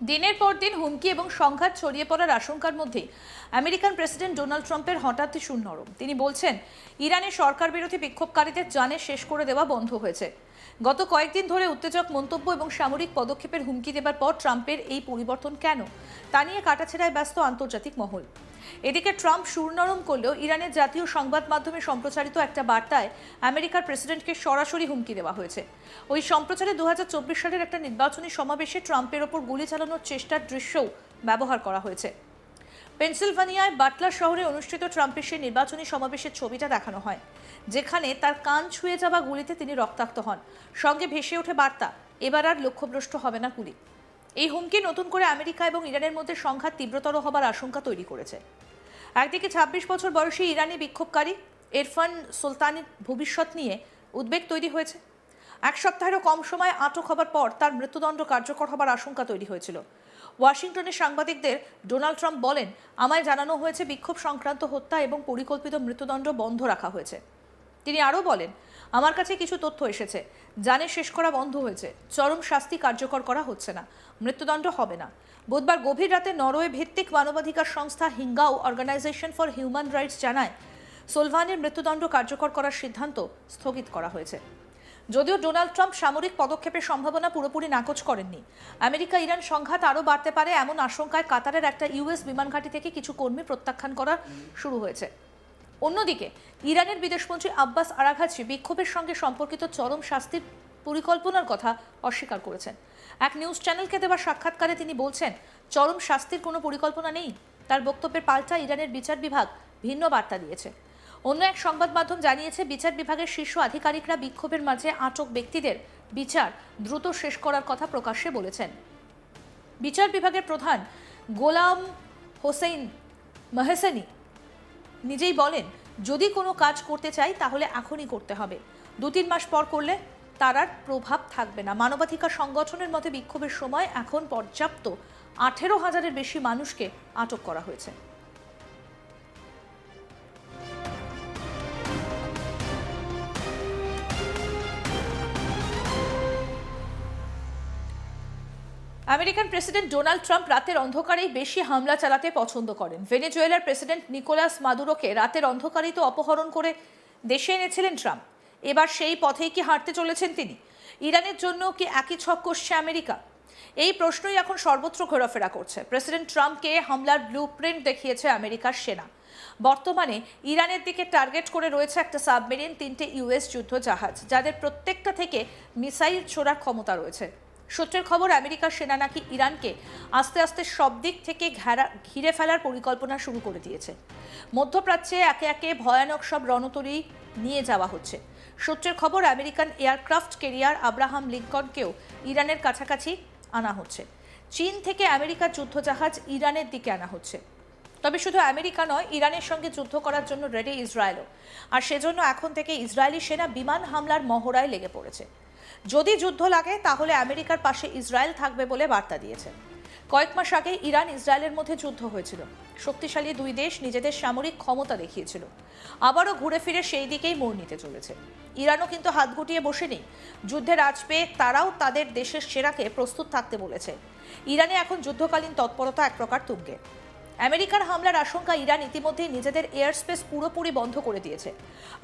দিনের পর দিন হুমকি এবং সংঘাত ছড়িয়ে পড়ার আশঙ্কার মধ্যেই আমেরিকান প্রেসিডেন্ট ডোনাল্ড ট্রাম্পের হঠাৎই সুর নরম। তিনি বলছেন, ইরানের সরকার বিরোধী বিক্ষোভকারীদের জানে শেষ করে দেওয়া বন্ধ হয়েছে। গত কয়েকদিন ধরে উত্তেজক মন্তব্য এবং সামরিক পদক্ষেপের হুমকি দেবার পর ট্রাম্পের এই পরিবর্তন কেন, তা নিয়ে কাটাছেড়ায় ব্যস্ত আন্তর্জাতিক মহল। এদিকে ট্রাম্প সুর নরম করলেও ইরানের জাতীয় সংবাদ মাধ্যমে সম্প্রচারিত একটা বার্তায় আমেরিকার প্রেসিডেন্টকে সরাসরি হুমকি দেওয়া হয়েছে। ওই সম্প্রচারে 2024 সালের একটা নির্বাচনী সমাবেশে ট্রাম্পের ওপর গুলি চালানোর চেষ্টার দৃশ্যও ব্যবহার করা হয়েছে। পেনসিলভানিয়ায় বাটলার শহরে অনুষ্ঠিত ট্রাম্পের সেই নির্বাচনী সমাবেশের ছবিটা দেখানো হয়, যেখানে তার কান ছুঁয়ে যাওয়া গুলিতে তিনি রক্তাক্ত হন। সঙ্গে ভেসে ওঠে বার্তা, এবার আর লক্ষ্যভ্রষ্ট হবে না গুলি। এই হুমকি নতুন করে আমেরিকা এবং ইরানের মধ্যে সংঘাত তীব্রতর হবার আশঙ্কা তৈরি করেছে। একদিকে 26 বছর বয়সী ইরানি বিক্ষোভকারী ইরফান সুলতানের ভবিষ্যৎ নিয়ে উদ্বেগ তৈরি হয়েছে। এক সপ্তাহেরও কম সময় আটক হবার পর তার মৃত্যুদণ্ড কার্যকর হবার আশঙ্কা তৈরি হয়েছিল। ওয়াশিংটনের সাংবাদিকদের ডোনাল্ড ট্রাম্প বলেন, আমায় জানানো হয়েছে বিক্ষোভ সংক্রান্ত হত্যা এবং পরিকল্পিত মৃত্যুদণ্ড বন্ধ রাখা হয়েছে। তিনি আরও বলেন, আমার কাছে কিছু তথ্য এসেছে, জানে শেষ করা বন্ধ হয়েছে, চরম শাস্তি কার্যকর করা হচ্ছে না, মৃত্যুদণ্ড হবে না। বুধবার গভীর রাতে নরওয়ে ভিত্তিক মানবাধিকার সংস্থা হিঙ্গাও অর্গানাইজেশন ফর হিউম্যান রাইটস জানায়, সোলভানের মৃত্যুদণ্ড কার্যকর করার সিদ্ধান্ত স্থগিত করা হয়েছে। যদিও ডোনাল্ড ট্রাম্প সামরিক পদক্ষেপের সম্ভাবনা পুরোপুরি নাকচ করেননি। আমেরিকা ইরান সংঘাত আরও বাড়তে পারে এমন আশঙ্কায় কাতারের একটা ইউএস বিমান ঘাঁটি থেকে কিছু কর্মী প্রত্যাখ্যান করা শুরু হয়েছে। অন্যদিকে ইরানের বিদেশমন্ত্রী আব্বাস আরাঘাচি বিক্ষোভের সঙ্গে সম্পর্কিত চরম শাস্তির পরিকল্পনার কথা অস্বীকার করেছেন। এক নিউজ চ্যানেলকে দেওয়া সাক্ষাৎকারে তিনি বলছেন, চরম শাস্তির কোনো পরিকল্পনা নেই। তার বক্তব্যের পাল্টা ইরানের বিচার বিভাগ ভিন্ন বার্তা দিয়েছে। অন্য এক সংবাদ মাধ্যম জানিয়েছে, বিচার বিভাগের শীর্ষ আধিকারিকরা বিক্ষোভের মাঝে আটক ব্যক্তিদের বিচার দ্রুত শেষ করার কথা প্রকাশ্যে বলেছেন। বিচার বিভাগের প্রধান গোলাম হোসেইন মেহসেনি নিজেই বলেন, যদি কোনো কাজ করতে চাই তাহলে এখনই করতে হবে, 2-3 মাস পর করলে তার আর প্রভাব থাকবে না। মানবাধিকার সংগঠনের মতে বিক্ষোভের সময় এখন পর্যাপ্ত 18,000-এর বেশি মানুষকে আটক করা হয়েছে। আমেরিকান প্রেসিডেন্ট ডোনাল্ড ট্রাম্প রাতের অন্ধকারেই বেশি হামলা চালাতে পছন্দ করেন। ভেনেজুয়েলার প্রেসিডেন্ট নিকোলাস মাদুরোকে রাতের অন্ধকারেই তো অপহরণ করে দেশে এনেছিলেন ট্রাম্প। এবার সেই পথেই কি হাঁটতে চলেছেন তিনি? ইরানের জন্য কি একই ছক কষছে আমেরিকা? এই প্রশ্নই এখন সর্বত্র ঘোরাফেরা করছে। প্রেসিডেন্ট ট্রাম্পকে হামলার ব্লুপ্রিন্ট দেখিয়েছে আমেরিকার সেনা। বর্তমানে ইরানের দিকে টার্গেট করে রয়েছে একটা সাবমেরিন, 3টে ইউএস যুদ্ধ জাহাজ, যাদের প্রত্যেকটা থেকে মিসাইল ছোড়ার ক্ষমতা রয়েছে। সূত্রের খবর, আমেরিকার সেনা নাকি ইরানকে আস্তে আস্তে সব দিক থেকে ঘিরে ফেলার পরিকল্পনা শুরু করে দিয়েছে। মধ্যপ্রাচ্যে একে একে ভয়ানক সব রণতরী নিয়ে যাওয়া হচ্ছে। সূত্রের খবর, আমেরিকান এয়ারক্রাফট ক্যারিয়ার আব্রাহাম লিঙ্কনকেও ইরানের কাছাকাছি আনা হচ্ছে। চীন থেকে আমেরিকার যুদ্ধজাহাজ ইরানের দিকে আনা হচ্ছে। তবে শুধু আমেরিকা নয়, ইরানের সঙ্গে যুদ্ধ করার জন্য রেডি ইসরায়েলও। আর সেজন্য এখন থেকে ইসরায়েলি সেনা বিমান হামলার মহড়ায় লেগে পড়েছে। যদি যুদ্ধ লাগে তাহলে আমেরিকার পাশে ইসরায়েল থাকবে বলে বার্তা দিয়েছে। কয়েক মাস আগে ইরান ইসরায়েলের মধ্যে যুদ্ধ হয়েছিল। শক্তিশালী দুই দেশ নিজেদের সামরিক ক্ষমতা দেখিয়েছিল। আবারও ঘুরে ফিরে সেই দিকেই মোড় নিতে চলেছে। ইরানও কিন্তু হাত গুটিয়ে বসেনি। যুদ্ধের আঁচ পেয়ে তারাও তাদের দেশের সেরাকে প্রস্তুত থাকতে বলেছে। ইরানে এখন যুদ্ধকালীন তৎপরতা এক প্রকার তুঙ্গে। আমেরিকার হামলার আশঙ্কা ইরান ইতিমধ্যেই নিজেদের এয়ার স্পেস পুরোপুরি বন্ধ করে দিয়েছে।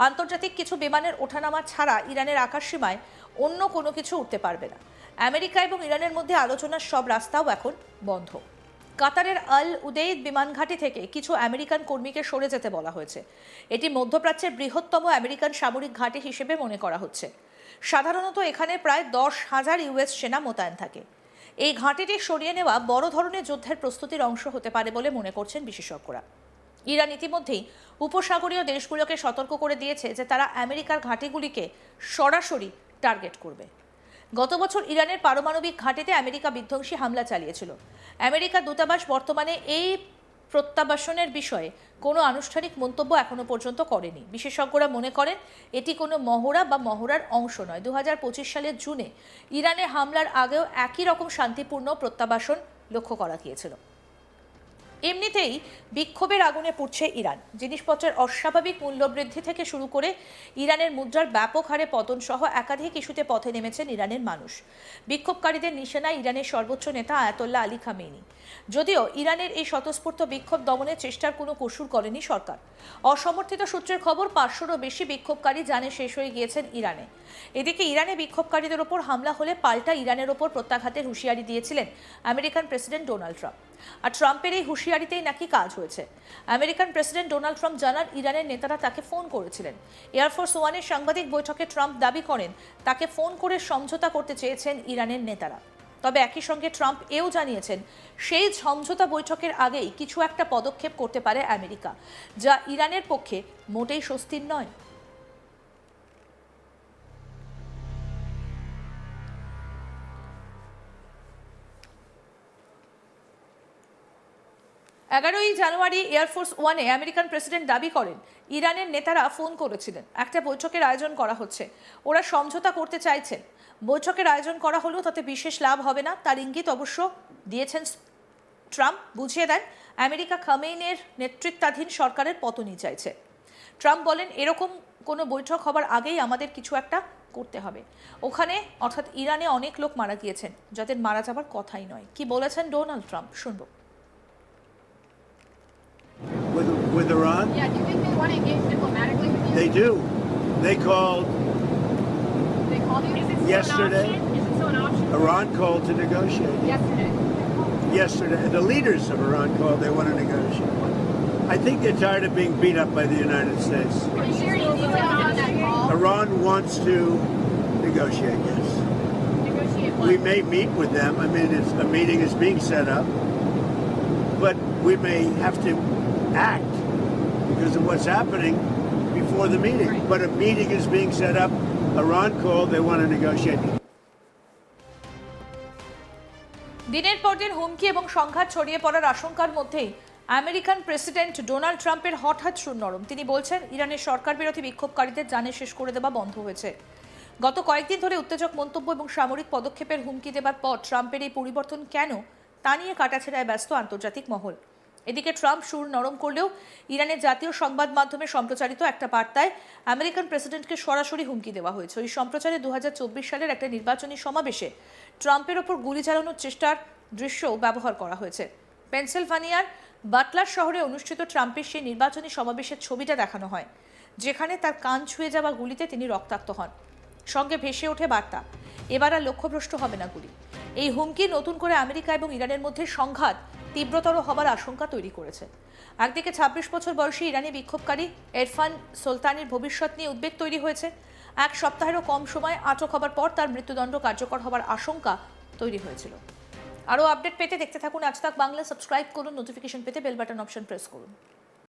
আন্তর্জাতিক কিছু বিমানের ওঠানামা ছাড়া ইরানের আকাশসীমায় অন্য কোনো কিছু উঠতে পারবে না। আমেরিকা এবং ইরানের মধ্যে আলোচনার সব রাস্তাও এখন বন্ধ। কাতারের আল উদেইদ বিমানঘাঁটি থেকে কিছু আমেরিকান কর্মীকে সরে যেতে বলা হয়েছে। এটি মধ্যপ্রাচ্যের বৃহত্তম আমেরিকান সামরিক ঘাঁটি হিসেবে মনে করা হচ্ছে। সাধারণত এখানে প্রায় 10,000 ইউএস সেনা মোতায়েন থাকে। এই ঘাঁটিটি সরিয়ে নেওয়া বড় ধরনের যুদ্ধের প্রস্তুতির অংশ হতে পারে বলে মনে করছেন বিশেষজ্ঞরা। ইরান ইতিমধ্যেই উপসাগরীয় দেশগুলোকে সতর্ক করে দিয়েছে যে তারা আমেরিকার ঘাঁটিগুলিকে সরাসরি টার্গেট করবে। গত বছর ইরানের পারমাণবিক ঘাঁটিতে আমেরিকা বিধ্বংসী হামলা চালিয়েছিল। আমেরিকা দূতাবাস বর্তমানে এই প্রত্যাবাসনের বিষয়ে কোনো আনুষ্ঠানিক মন্তব্য এখনো পর্যন্ত করেনি। বিশেষজ্ঞরা মনে করেন এটি কোনো মহড়া বা মহড়ার অংশ নয়। 2025 সালের জুনে ইরানে হামলার আগেও একই রকম শান্তিপূর্ণ প্রত্যাবাসন লক্ষ্য করা গিয়েছিল। এমনিতেই বিক্ষোভের আগুনে পুড়ছে ইরান। জিনিসপত্রের অস্বাভাবিক মূল্যবৃদ্ধি থেকে শুরু করে ইরানের মুদ্রার ব্যাপক হারে পতন সহ একাধিক ইস্যুতে পথে নেমেছেন ইরানের মানুষ। বিক্ষোভকারীদের নিশানায় ইরানের সর্বোচ্চ নেতা আয়াতোল্লাহ আলী খামেনি। যদিও ইরানের এই স্বতঃস্ফূর্ত বিক্ষোভ দমনের চেষ্টার কোনো কসুর করেনি সরকার। অসমর্থিত সূত্রের খবর ৫০০রও বেশি বিক্ষোভকারী জানে শেষ হয়ে গিয়েছেন ইরানে। এদিকে ইরানে বিক্ষোভকারীদের ওপর হামলা হলে পাল্টা ইরানের ওপর প্রত্যাঘাতের হুঁশিয়ারি দিয়েছিলেন আমেরিকান প্রেসিডেন্ট ডোনাল্ড ট্রাম্প। আর ট্রাম্পের এই হুঁশিয়ারিতেই নাকি কাজ হয়েছে। আমেরিকান প্রেসিডেন্ট ডোনাল্ড ট্রাম্প জানান ইরানের নেতারা তাকে ফোন করেছিলেন। এয়ারফোর্স ওয়ানের সাংবাদিক বৈঠকে ট্রাম্প দাবি করেন তাকে ফোন করে সমঝোতা করতে চেয়েছেন ইরানের নেতারা। তবে একই সঙ্গে ট্রাম্প এও জানিয়েছেন সেই সমঝোতা বৈঠকের আগেই কিছু একটা পদক্ষেপ করতে পারে আমেরিকা, যা ইরানের পক্ষে মোটেই স্বস্তির নয়। জানুয়ারি এয়ারফোর্স ওয়ানে আমেরিকান প্রেসিডেন্ট দাবি করেন ইরানের নেতারা ফোন করেছিলেন, একটা বৈঠকের আয়োজন করা হচ্ছে, ওরা সমঝোতা করতে চাইছেন। বৈঠকের আয়োজন করা হলেও তাতে বিশেষ লাভ হবে না, তার ইঙ্গিত অবশ্য দিয়েছেন ট্রাম্প। বুঝিয়ে দেন আমেরিকা খামেনির নেতৃত্বাধীন সরকারের পতনই চাইছে। ট্রাম্প বলেন এরকম কোনো বৈঠক হবার আগেই আমাদের কিছু একটা করতে হবে। ওখানে অর্থাৎ ইরানে অনেক লোক মারা গিয়েছেন, যাদের মারা যাবার কথাই নয়। কি বলেছেন ডোনাল্ড ট্রাম্প, শুনবো। With Iran? Yeah, do you think they want to engage diplomatically with you? They do. They called They called you? Is it still yesterday. an option? Is it still an option? Iran called to negotiate. Yesterday. Yesterday, the leaders of Iran called. They want to negotiate. I think they're tired of being beat up by the United States. Can you share any details on that call? Iran wants to negotiate. Yes, Negotiate we what? may meet with them. I mean, a meeting is being set up, but we may have to act because of what's happening before the meeting. Right. But a meeting is being set up. Iran called. They want to negotiate. দিনের পর দিন হুমকি এবং সংঘাত ছড়িয়ে পড়ার আশঙ্কার মধ্যেই আমেরিকান প্রেসিডেন্ট ডোনাল্ড ট্রাম্পের হঠাৎ সুর নরম। তিনি বলছেন ইরানের সরকার বিরোধী বিক্ষোভকারীদের জানে শেষ করে দেওয়া বন্ধ হয়েছে। গত কয়েকদিন ধরে উত্তেজক মন্তব্য এবং সামরিক পদক্ষেপের হুমকি দেবার পর ট্রাম্পের এই পরিবর্তন কেন, তা নিয়ে কাটাছেড়ায় ব্যস্ত আন্তর্জাতিক মহল। এদিকে ট্রাম্প সুর নরম করলেও ইরানের জাতীয় সংবাদ মাধ্যমে সম্প্রচারিত একটা বার্তায় আমেরিকান প্রেসিডেন্টকে সরাসরি হুমকি দেওয়া হয়েছে। ওই সম্প্রচারে 2024 সালের একটা নির্বাচনী সমাবেশে ট্রাম্পের ওপর গুলি চালানোর চেষ্টার দৃশ্যও ব্যবহার করা হয়েছে। পেনসিলভানিয়ার বাটলার শহরে অনুষ্ঠিত ট্রাম্পের সেই নির্বাচনী সমাবেশের ছবিটা দেখানো হয়, যেখানে তার কান ছুঁয়ে যাওয়া গুলিতে তিনি রক্তাক্ত হন। সঙ্গে ভেসে ওঠে বার্তা, এবার আর লক্ষ্যভ্রষ্ট হবে না গুলি। এই হুমকি নতুন করে আমেরিকা এবং ইরানের মধ্যে সংঘাত তীব্রতর হবার আশঙ্কা তৈরি করেছে। একদিকে 26 বছর বয়সী ইরানি বিক্ষোভকারী এরফান সুলতানির ভবিষ্যৎ নিয়ে উদ্বেগ তৈরি হয়েছে। এক সপ্তাহেরও কম সময় আটক হবার পর তার মৃত্যুদণ্ড কার্যকর হবার আশঙ্কা তৈরি হয়েছিল। আরও আপডেট পেতে দেখতে থাকুন আজ তাক বাংলা। সাবস্ক্রাইব করুন, নোটিফিকেশন পেতে বেল বাটন অপশন প্রেস করুন।